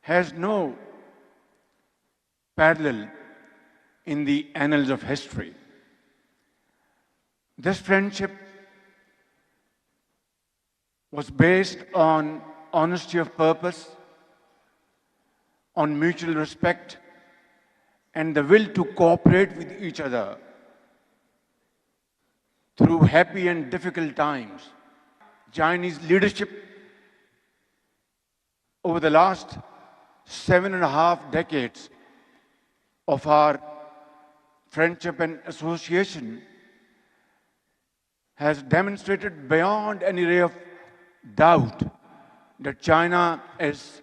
has no parallel in the annals of history. This friendship was based on honesty of purpose, on mutual respect, and the will to cooperate with each other through happy and difficult times. Chinese leadership over the last 7.5 decades of our friendship and association has demonstrated beyond any ray of doubt that China is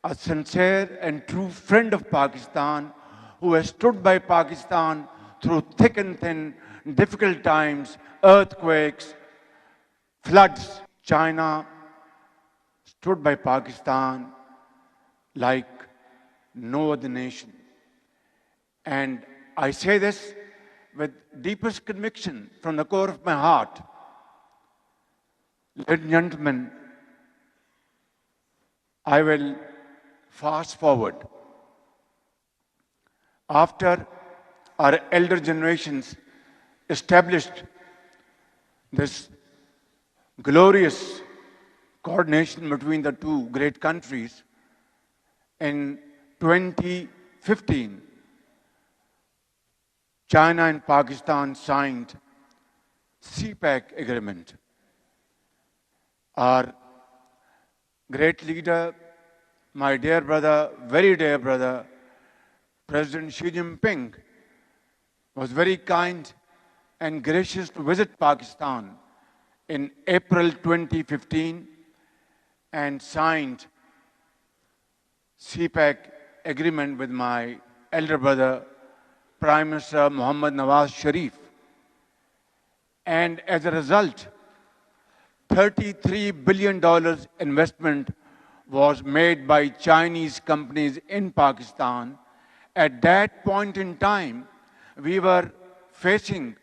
a sincere and true friend of Pakistan who has stood by Pakistan through thick and thin, difficult times, earthquakes, floods. China stood by Pakistan like no other nation. And I say this with deepest conviction from the core of my heart. Ladies and gentlemen, I will fast forward. After our elder generations established this glorious coordination between the two great countries, in 2015, China and Pakistan signed CPEC agreement. Our great leader, my dear brother, very dear brother, President Xi Jinping, was very kind and gracious to visit Pakistan in April 2015 and signed CPEC agreement with my elder brother, Prime Minister Mohammad Nawaz Sharif. And as a result, $33 billion investment was made by Chinese companies in Pakistan. At that point in time, we were facing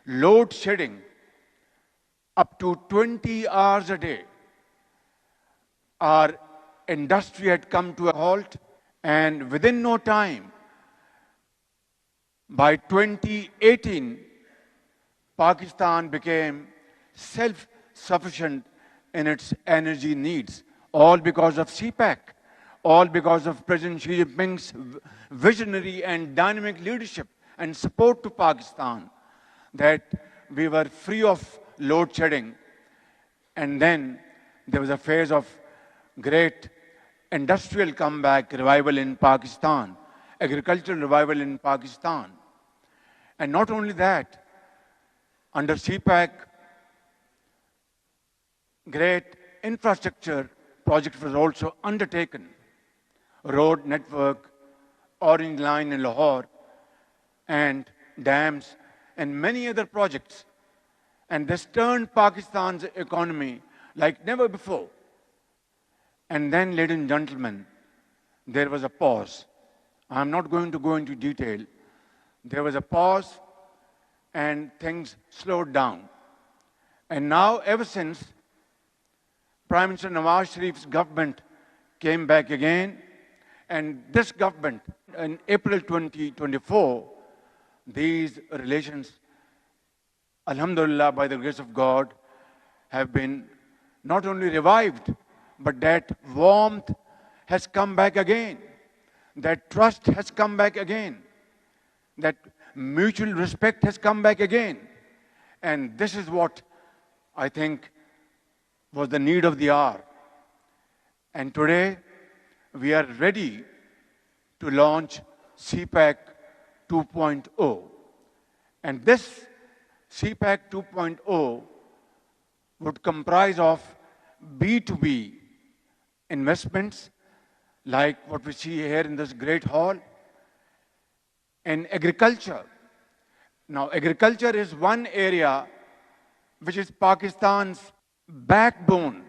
load shedding up to 20 hours a day. Our industry had come to a halt, and within no time, by 2018, Pakistan became self-sufficient in its energy needs, all because of CPEC, all because of President Xi Jinping's visionary and dynamic leadership and support to Pakistan, that we were free of load shedding. And then there was a phase of great industrial comeback, revival in Pakistan, agricultural revival in Pakistan. And not only that, under CPEC, great infrastructure project was also undertaken. Road network, Orange Line in Lahore, and dams, and many other projects. And this turned Pakistan's economy like never before. And then, ladies and gentlemen, there was a pause. I'm not going to go into detail. There was a pause and things slowed down. And now, ever since Prime Minister Nawaz Sharif's government came back again, and this government, in April 2024, these relations, alhamdulillah, by the grace of God, have been not only revived, but that warmth has come back again. That trust has come back again. That mutual respect has come back again. And this is what I think was the need of the hour. And today, we are ready to launch CPEC 2.0. And this CPEC 2.0 would comprise of B2B investments, like what we see here in this great hall, and agriculture. Now, agriculture is one area which is Pakistan's backbone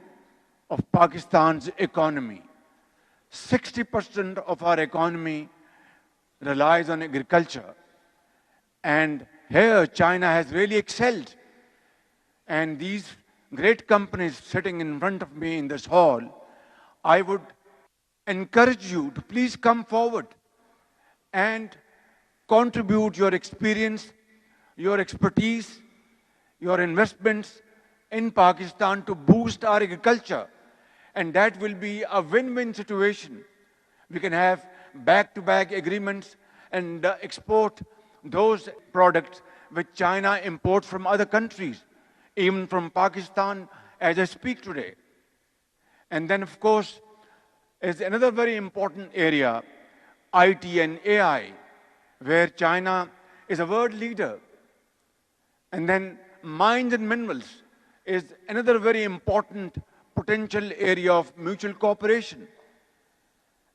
of Pakistan's economy. 60% of our economy relies on agriculture. And here, China has really excelled. And these great companies sitting in front of me in this hall, I would encourage you to please come forward and contribute your experience, your expertise, your investments in Pakistan to boost our agriculture. And that will be a win-win situation. We can have back-to-back agreements and export those products which China imports from other countries, even from Pakistan as I speak today. And then, of course, is another very important area, IT and AI, where China is a world leader. And then mines and minerals is another very important potential area of mutual cooperation.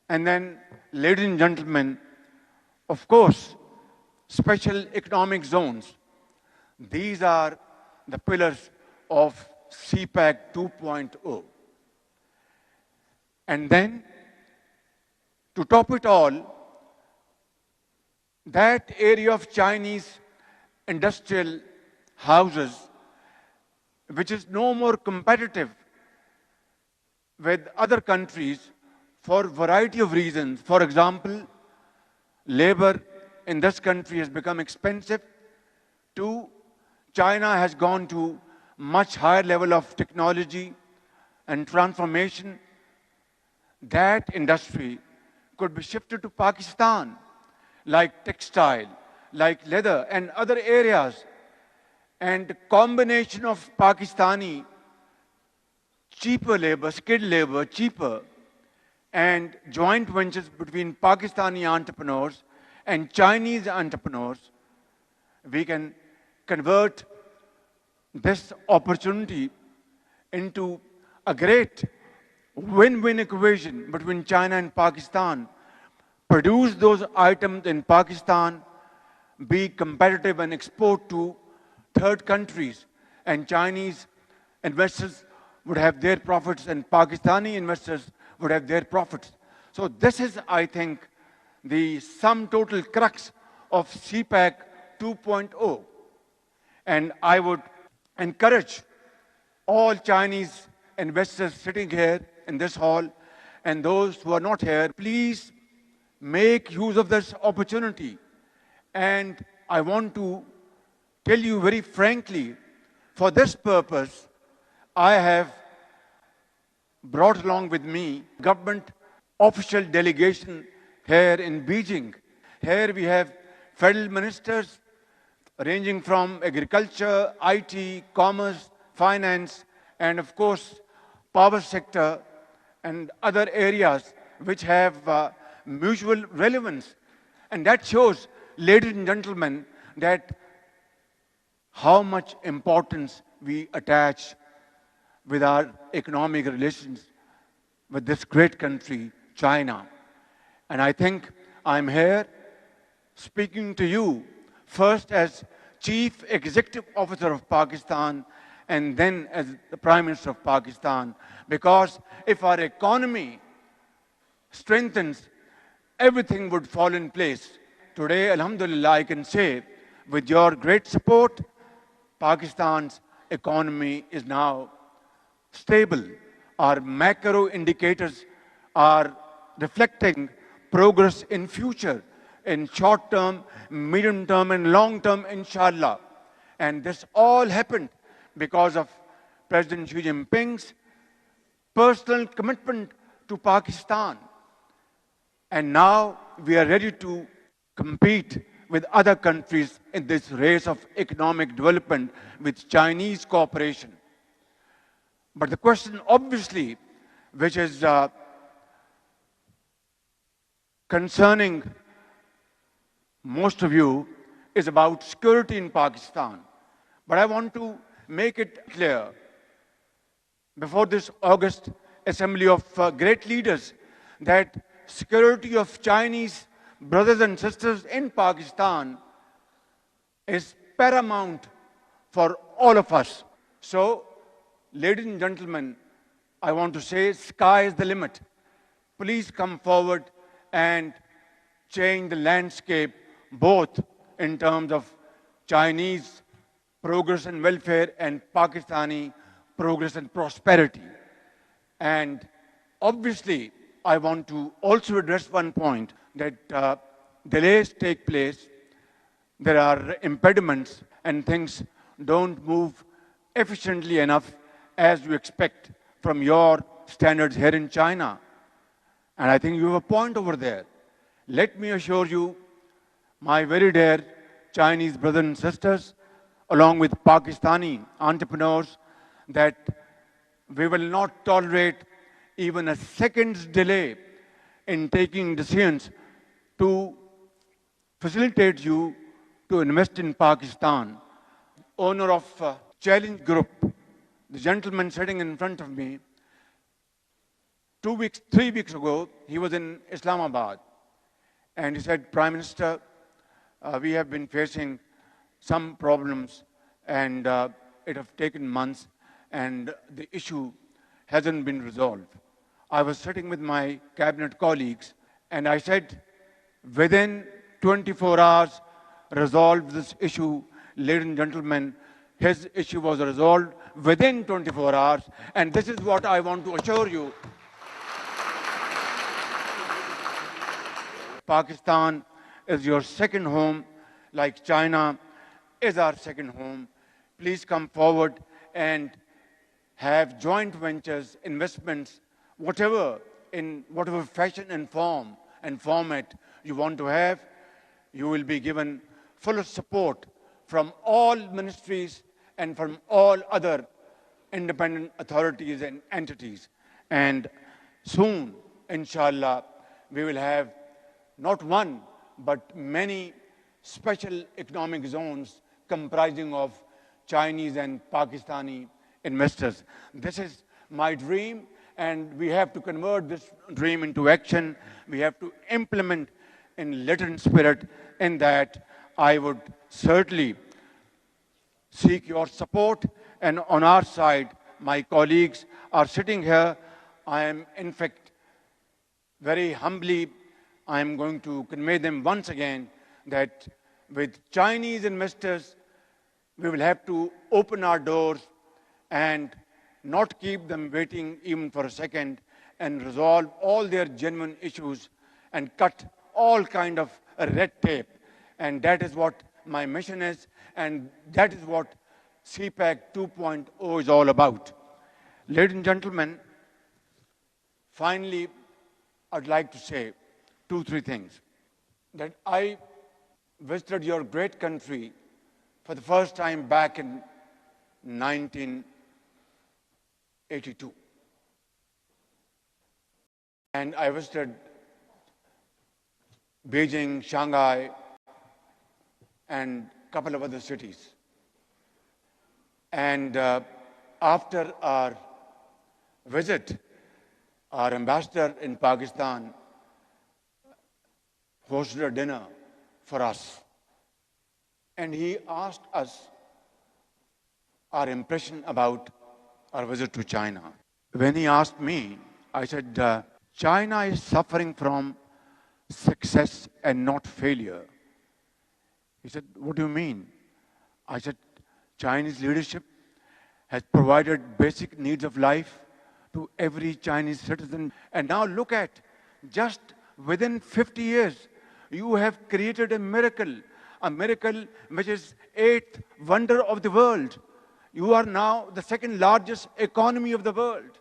And then, ladies and gentlemen, of course, special economic zones. These are the pillars of CPAC 2.0. And then, to top it all, that area of Chinese industrial houses, which is no more competitive with other countries for a variety of reasons. For example, labor in this country has become expensive. Two, China has gone to much higher level of technology and transformation. That industry could be shifted to Pakistan, like textile, like leather and other areas. And the combination of Pakistani cheaper labor, skilled labor, cheaper, and joint ventures between Pakistani entrepreneurs and Chinese entrepreneurs, we can convert this opportunity into a great win-win equation between China and Pakistan. Produce those items in Pakistan, be competitive and export to third countries, and Chinese investors would have their profits and Pakistani investors would have their profits. So this is, I think, the sum total crux of CPAC 2.0. And I would encourage all Chinese investors sitting here in this hall and those who are not here, please make use of this opportunity. And I want to tell you very frankly, for this purpose, I have brought along with me government official delegation here in Beijing. Here we have federal ministers ranging from agriculture, IT, commerce, finance, and of course, power sector and other areas which have mutual relevance. And that shows, ladies and gentlemen, that how much importance we attach with our economic relations with this great country, China. And I think I'm here speaking to you first as Chief Executive Officer of Pakistan and then as the Prime Minister of Pakistan. Because if our economy strengthens, everything would fall in place. Today, Alhamdulillah, I can say, with your great support, Pakistan's economy is now stable. Our macro indicators are reflecting progress in future, in short term, medium term, and long term, inshallah. And this all happened because of President Xi Jinping's personal commitment to Pakistan. And now we are ready to compete with other countries in this race of economic development with Chinese cooperation. But the question, obviously, which is concerning most of you, is about security in Pakistan. But I want to make it clear, before this August assembly of great leaders, that security of Chinese brothers and sisters in Pakistan is paramount for all of us. So, ladies and gentlemen, I want to say sky is the limit. Please come forward and change the landscape, both in terms of Chinese progress and welfare and Pakistani progress and prosperity. And obviously, I want to also address one point that delays take place, there are impediments, and things don't move efficiently enough as you expect from your standards here in China. And I think you have a point over there. Let me assure you, my very dear Chinese brothers and sisters, along with Pakistani entrepreneurs, that we will not tolerate even a second's delay in taking decisions to facilitate you to invest in Pakistan. Owner of Challenge Group, the gentleman sitting in front of me, 2 weeks, 3 weeks ago, he was in Islamabad. And he said, Prime Minister, we have been facing some problems and it has taken months and the issue hasn't been resolved. I was sitting with my cabinet colleagues and I said, within 24 hours, resolve this issue. Ladies and gentlemen, his issue was resolved within 24 hours. And this is what I want to assure you. Pakistan is your second home, like China is our second home. Please come forward and have joint ventures, investments, whatever, in whatever fashion and form and format you want to have. You will be given full support from all ministries and from all other independent authorities and entities. And soon, inshallah, we will have not one, but many special economic zones comprising of Chinese and Pakistani investors. This is my dream, and we have to convert this dream into action. We have to implement in latent spirit. In that, I would certainly seek your support. And on our side, my colleagues are sitting here. I am, in fact, very humbly, I am going to convey them once again that with Chinese investors, we will have to open our doors and not keep them waiting even for a second and resolve all their genuine issues and cut all kind of red tape. And that is what my mission is, and that is what CPAC 2.0 is all about. Ladies and gentlemen, finally, I'd like to say 2-3 things. That I visited your great country for the first time back in 1982. And I visited Beijing, Shanghai, and a couple of other cities. And after our visit, our ambassador in Pakistan hosted a dinner for us. And he asked us our impression about our visit to China. When he asked me, I said, China is suffering from success and not failure. He said, what do you mean? I said, Chinese leadership has provided basic needs of life to every Chinese citizen. And now look at, just within 50 years, you have created a miracle which is 8th wonder of the world. You are now the second largest economy of the world.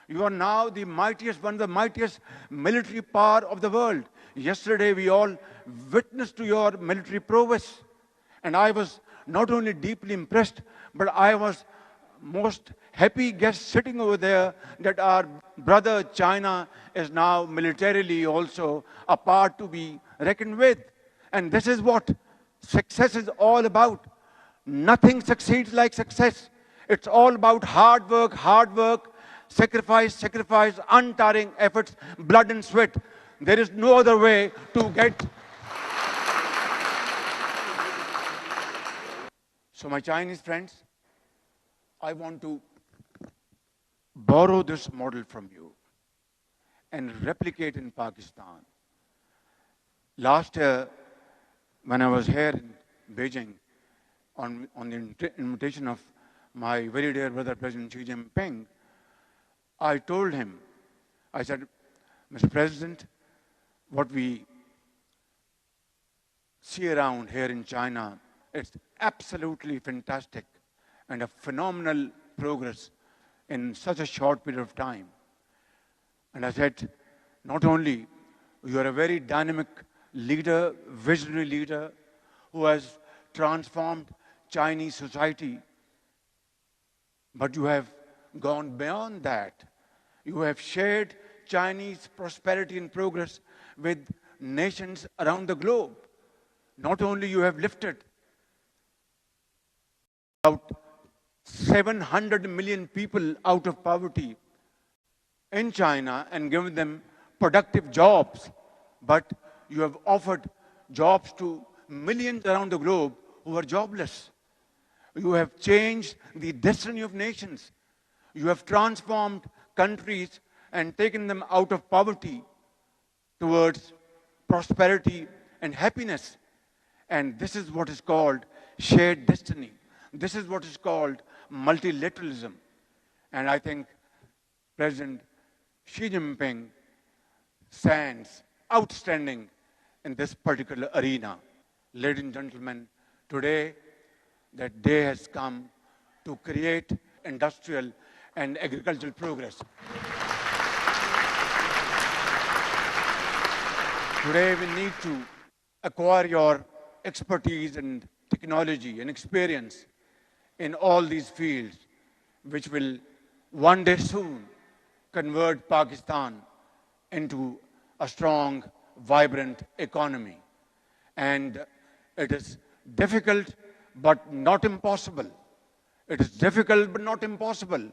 You are now the mightiest, one of the mightiest military power of the world. Yesterday, we all witnessed to your military prowess. And I was not only deeply impressed, but I was most happy guest sitting over there that our brother China is now militarily also a part to be reckoned with. And this is what success is all about. Nothing succeeds like success. It's all about hard work, sacrifice, untiring efforts, blood and sweat. There is no other way to get. So my Chinese friends, I want to borrow this model from you and replicate in Pakistan. Last year, when I was here in Beijing, on the invitation of my very dear brother, President Xi Jinping, I told him, I said, Mr. President, what we see around here in China, it's absolutely fantastic and a phenomenal progress in such a short period of time. And I said, not only you are a very dynamic leader, visionary leader, who has transformed Chinese society, but you have gone beyond that. You have shared Chinese prosperity and progress with nations around the globe. Not only you have lifted about 700 million people out of poverty in China and given them productive jobs, but you have offered jobs to millions around the globe who are jobless. You have changed the destiny of nations. You have transformed countries and taken them out of poverty towards prosperity and happiness. And this is what is called shared destiny. This is what is called multilateralism. And I think President Xi Jinping stands outstanding in this particular arena. Ladies and gentlemen, today that day has come to create industrial and agricultural progress. Today we need to acquire your expertise and technology and experience in all these fields, which will one day soon convert Pakistan into a strong, vibrant economy. And it is difficult, but not impossible. It is difficult, but not impossible.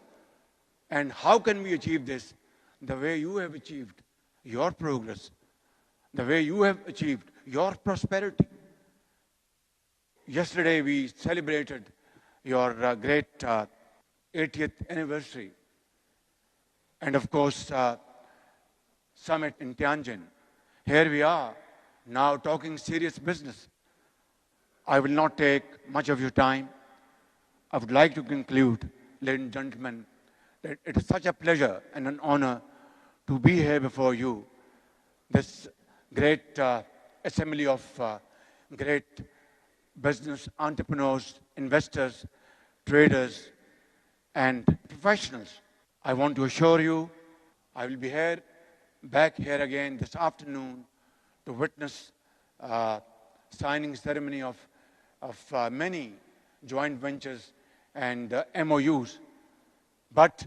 And how can we achieve this? The way you have achieved your progress, the way you have achieved your prosperity. Yesterday, we celebrated your great 80th anniversary. And of course, summit in Tianjin. Here we are, now talking serious business. I will not take much of your time. I would like to conclude, ladies and gentlemen, that it is such a pleasure and an honor to be here before you. This great assembly of great business entrepreneurs, investors, traders, and professionals. I want to assure you, I will be back here again this afternoon to witness signing ceremony of many joint ventures and MOUs. But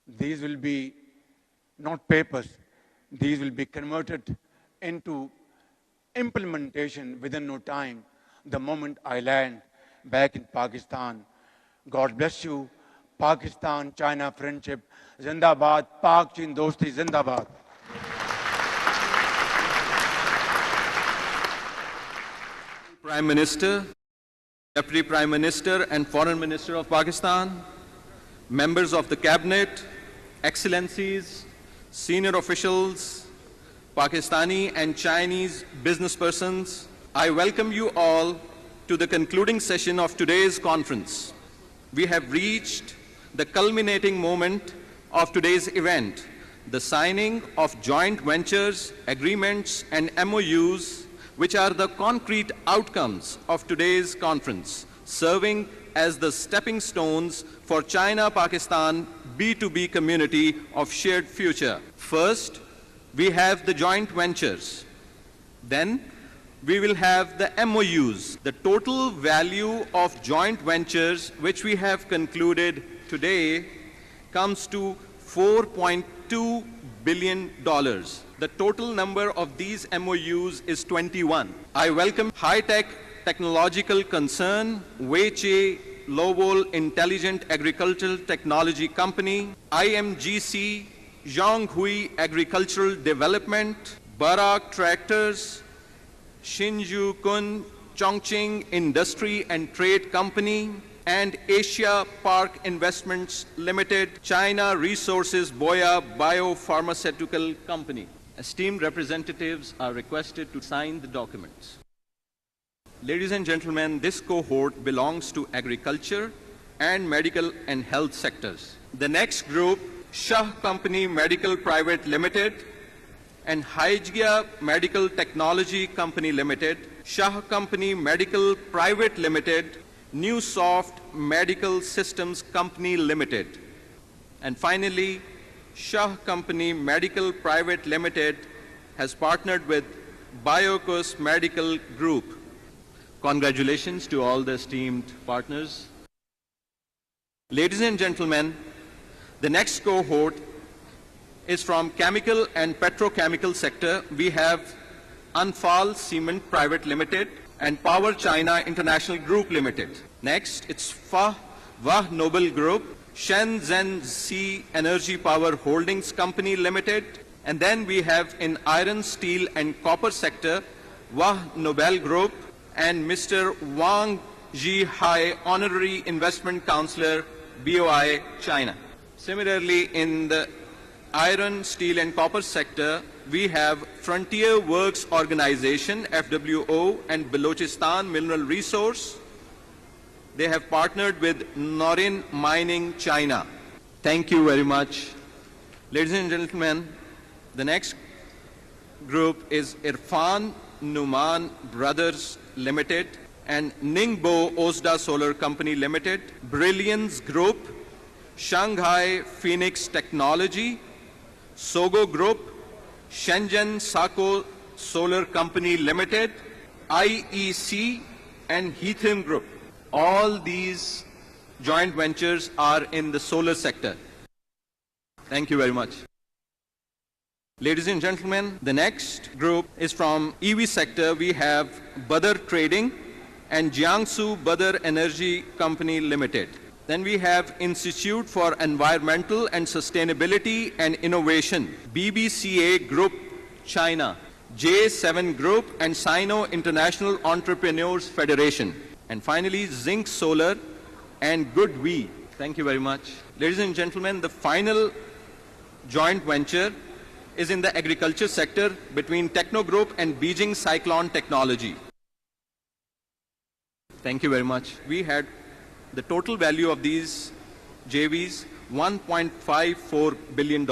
these will be not papers. These will be converted into implementation within no time, the moment I land back in Pakistan. God bless you. Pakistan-China friendship, Zindabad. Pak-Chin Dosti, Zindabad. Prime Minister, Deputy Prime Minister and Foreign Minister of Pakistan, members of the Cabinet, Excellencies, senior officials, Pakistani and Chinese business persons, I welcome you all to the concluding session of today's conference. We have reached the culminating moment of today's event, the signing of joint ventures, agreements, and MOUs, which are the concrete outcomes of today's conference, serving as the stepping stones for China-Pakistan B2B community of shared future. First, we have the joint ventures. Then, we will have the MOUs. The total value of joint ventures which we have concluded today comes to $4.2 billion. The total number of these MOUs is 21. I welcome high-tech technological concern, Weiche Lowell Intelligent Agricultural Technology Company, IMGC, Zhonghui Agricultural Development, Barak Tractors, Shinju Kun Chongqing Industry and Trade Company, and Asia Park Investments Limited, China Resources Boya Biopharmaceutical Company. Esteemed representatives are requested to sign the documents. Ladies and gentlemen, this cohort belongs to agriculture and medical and health sectors. The next group, Shah Company Medical Private Limited, and Hygia Medical Technology Company Limited, Shah Company Medical Private Limited, Newsoft Medical Systems Company Limited, and finally, Shah Company Medical Private Limited has partnered with Biocos Medical Group. Congratulations to all the esteemed partners. Ladies and gentlemen, the next cohort is from chemical and petrochemical sector. We have Anfal Cement Private Limited and Power China International Group Limited. Next, it's Wah Noble Group, Shenzhen Sea Energy Power Holdings Company Limited. And then we have in iron, steel and copper sector, Wah Nobel Group and Mr. Wang Zhihai, Honorary Investment Counselor, BOI, China. Similarly, in the iron, steel and copper sector, we have Frontier Works Organization, FWO, and Balochistan Mineral Resource. They have partnered with Norin Mining, China. Thank you very much. Ladies and gentlemen, the next group is Irfan Numan Brothers Limited and Ningbo Osda Solar Company Limited, Brilliance Group, Shanghai Phoenix Technology, Sogo Group, Shenzhen Sako Solar Company Limited, IEC, and Heatham Group. All these joint ventures are in the solar sector. Thank you very much. Ladies and gentlemen, the next group is from EV sector. We have Badar Trading and Jiangsu Badar Energy Company Limited. Then we have Institute for Environmental and Sustainability and Innovation, BBCA Group, China, J7 Group, and Sino International Entrepreneurs Federation. And finally, Zinc Solar and Good We. Thank you very much. Ladies and gentlemen, the final joint venture is in the agriculture sector between Techno Group and Beijing Cyclone Technology. Thank you very much. We had the total value of these JVs, $1.54 billion.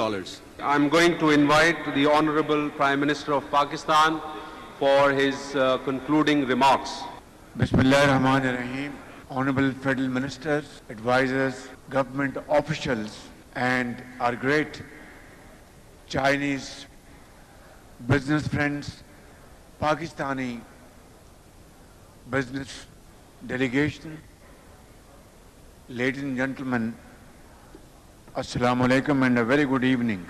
I'm going to invite the Honorable Prime Minister of Pakistan for his concluding remarks. Bismillah ar-Rahman ar-Rahim. Honorable Federal Ministers, advisors, government officials, and our great Chinese business friends, Pakistani business delegation, ladies and gentlemen, Assalamu alaikum and a very good evening.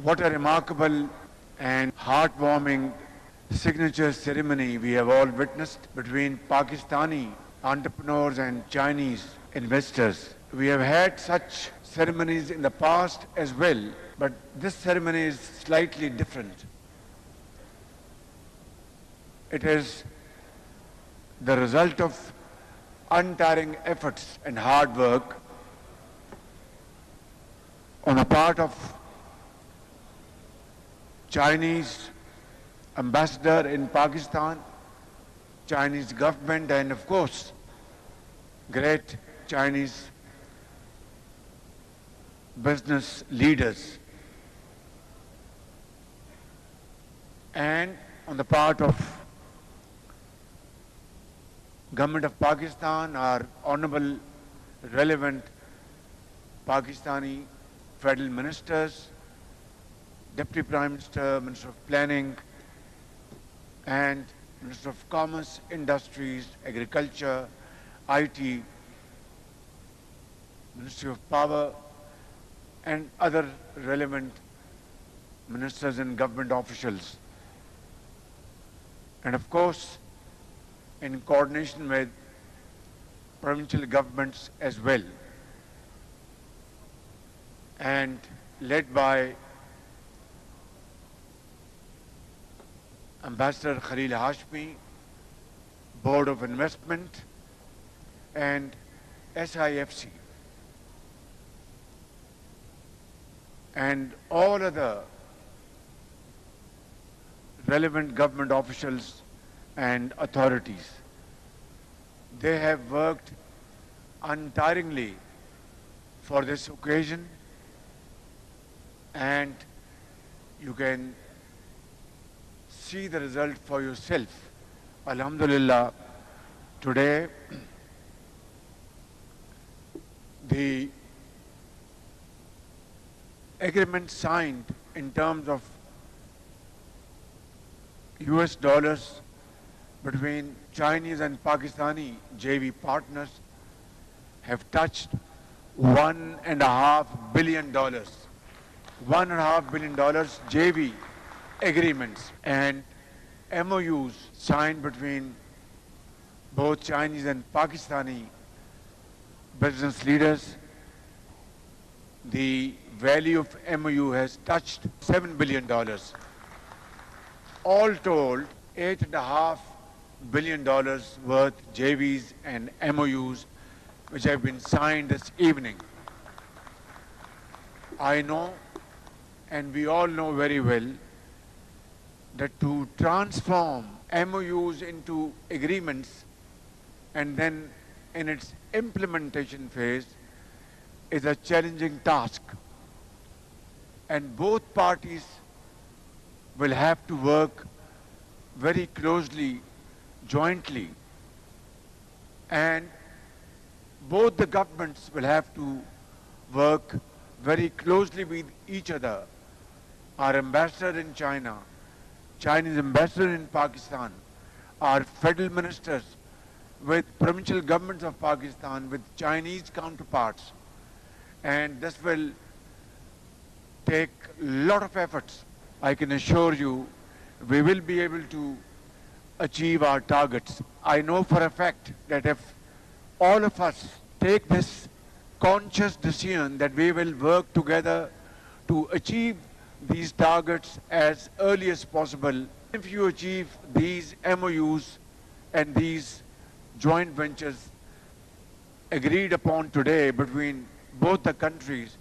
What a remarkable and heartwarming signature ceremony we have all witnessed between Pakistani entrepreneurs and Chinese investors. We have had such ceremonies in the past as well, but this ceremony is slightly different. It is the result of untiring efforts and hard work on the part of Chinese ambassador in Pakistan, Chinese government, and of course, great Chinese business leaders. And on the part of Government of Pakistan, our honorable, relevant Pakistani federal ministers, Deputy Prime Minister, Minister of Planning, and Minister of Commerce, Industries, Agriculture, IT, Ministry of Power, and other relevant ministers and government officials. And of course, in coordination with provincial governments as well, and led by Ambassador Khalil Hashmi, Board of Investment, and SIFC, and all other relevant government officials and authorities. They have worked untiringly for this occasion, and You can see the result for yourself. Alhamdulillah, today the agreement signed in terms of US dollars between Chinese and Pakistani JV partners have touched $1.5 billion. $1.5 billion JV agreements and MOUs signed between both Chinese and Pakistani business leaders. The value of MOU has touched $7 billion. All told, $8.5 billion worth JVs and MOUs which have been signed this evening. I know, and we all know very well, that to transform MOUs into agreements and then in its implementation phase is a challenging task. And both parties will have to work very closely, jointly. And both the governments will have to work very closely with each other. Our ambassador in China, Chinese ambassador in Pakistan, our federal ministers with provincial governments of Pakistan, with Chinese counterparts. And this will take a lot of efforts. I can assure you, we will be able to achieve our targets. I know for a fact that if all of us take this conscious decision that we will work together to achieve these targets as early as possible, if you achieve these MOUs and these joint ventures agreed upon today between both the countries,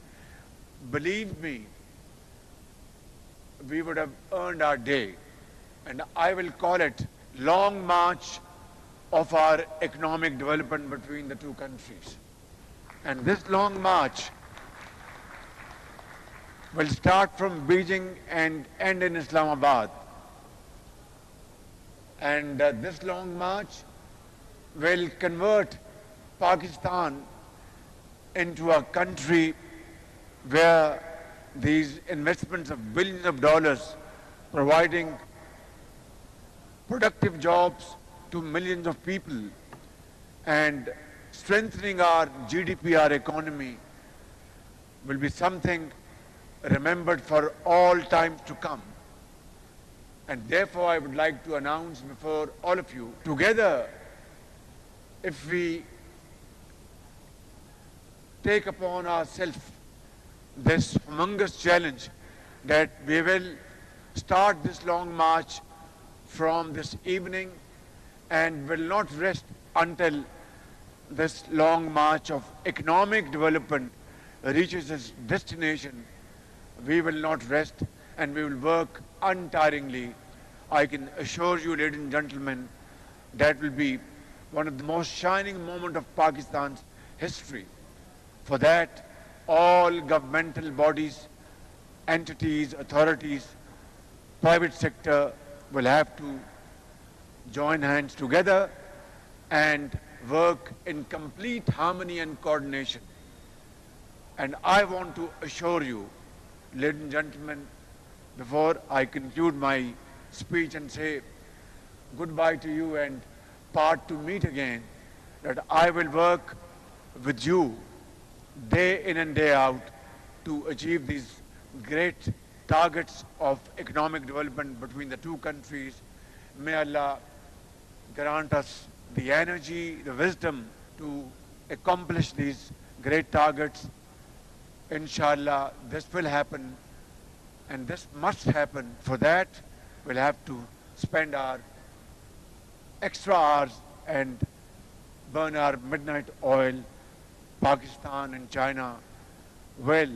believe me, we would have earned our day. And I will call it long march of our economic development between the two countries. And this long march will start from Beijing and end in Islamabad. And this long march will convert Pakistan into a country where these investments of billions of dollars providing productive jobs to millions of people and strengthening our GDP, our economy, will be something remembered for all times to come. And therefore I would like to announce before all of you, together, if we take upon ourselves this humongous challenge that we will start this long march from this evening and will not rest until this long march of economic development reaches its destination. We will not rest and we will work untiringly. I can assure you, ladies and gentlemen, that will be one of the most shining moments of Pakistan's history. For that, all governmental bodies, entities, authorities, private sector will have to join hands together and work in complete harmony and coordination. And I want to assure you, ladies and gentlemen, before I conclude my speech and say goodbye to you and part to meet again, that I will work with you day in and day out to achieve these great targets of economic development between the two countries. May Allah grant us the energy, the wisdom to accomplish these great targets. Inshallah, this will happen and this must happen. For that, we'll have to spend our extra hours and burn our midnight oil. Pakistan and China will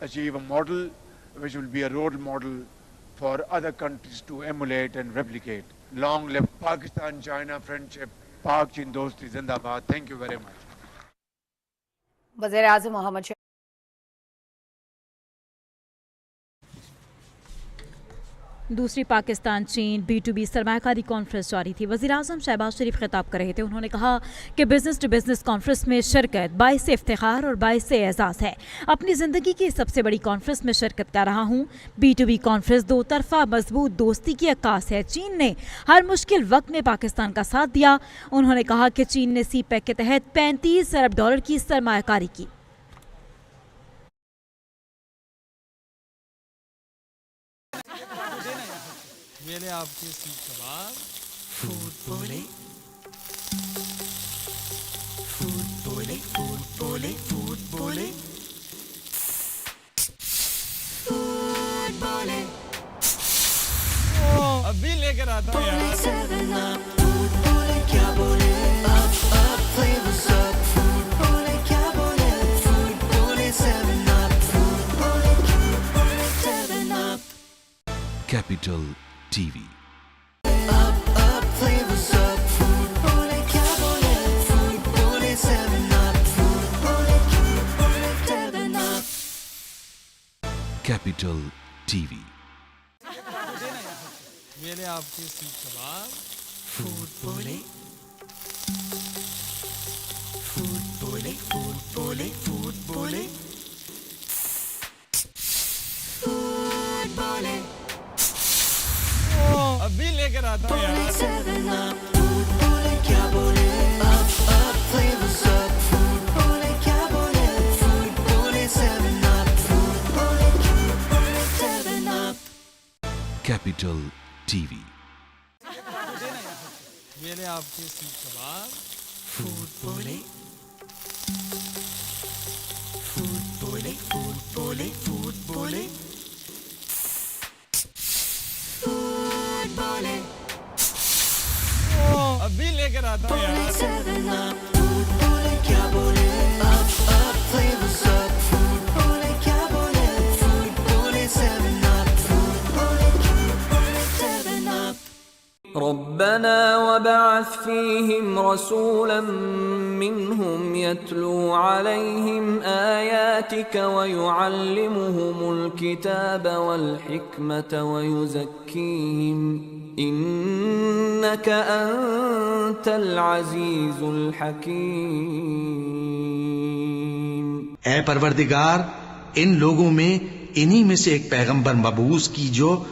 achieve a model which will be a role model for other countries to emulate and replicate. Long live Pakistan-China friendship. Pak Chin Dosti Zindabad. Thank you very much. वज़ीर-ए-आज़म मोहम्मद दूसरी पाकिस्तान चीन B2B सरमायाकारी conference जारी थी। वज़ीर-ए-आज़म शहबाज शरीफ खिताब कर रहे थे। उन्होंने कहा कि बिज़नेस टू बिज़नेस कॉन्फ्रेंस में शिरकत बाइस इफ्तिखार और बाइस एजाज़ है। अपनी ज़िंदगी की सबसे बड़ी कॉन्फ्रेंस में शिरकत कर रहा हूँ। B2B कॉन्फ्रेंस दो तरफा मजबूत दोस्ती की अक्कास है। चीन ने हर मुश्किल वक्त में पाकिस्तान का साथ दिया। उन्होंने कहा कि चीन ने CPEC के तहत $35 अरब की सरमायाकारी की। ये ले आपके सीख कबाब। फूड बोले, फूड बोले, फूड बोले, फूड बोले, फूड बोले। अभी लेकर आता हूँ यार। फूड बोले क्या बोले, up flavors up। फूड बोले क्या बोले, फूड बोले 7 up। फूड बोले 7 up। Capital TV. Up flavors up। Food बोले क्या बोले, फूड बोले 7 up। फूड बोले 7 up। Capital TV. ये ले आपके सीख कबाब। फूड बोले, फूड बोले, फूड बोले, फूड बोले, फूड बोले। अभी लेकर आता हूँ यार। 7 up। फूड बोले क्या बोले, up flavors up। फूड बोले क्या बोले, फूड बोले 7 up। फूड बोले 7 up। Capital TV. ये ले आपके सीख कबाब। फूड बोले, फूड बोले, फूड बोले, फूड बोले, फूड बोले। अभी लेकर आता हूँ यार। 7 up। फूड बोले क्या बोले, up flavors up। फूड बोले क्या बोले, फूड बोले 7 up। फूड बोले 7 up। ربنا وبعث فيهم رسولا منهم يتلو عليهم آياتك ويعلمهم الكتاب والحكمة ويزكيهم إنك أنت العزيز الحكيم। ऐ परवरदिगार, इन लोगों में इन्हीं में से एक पैगंबर मबूस की जो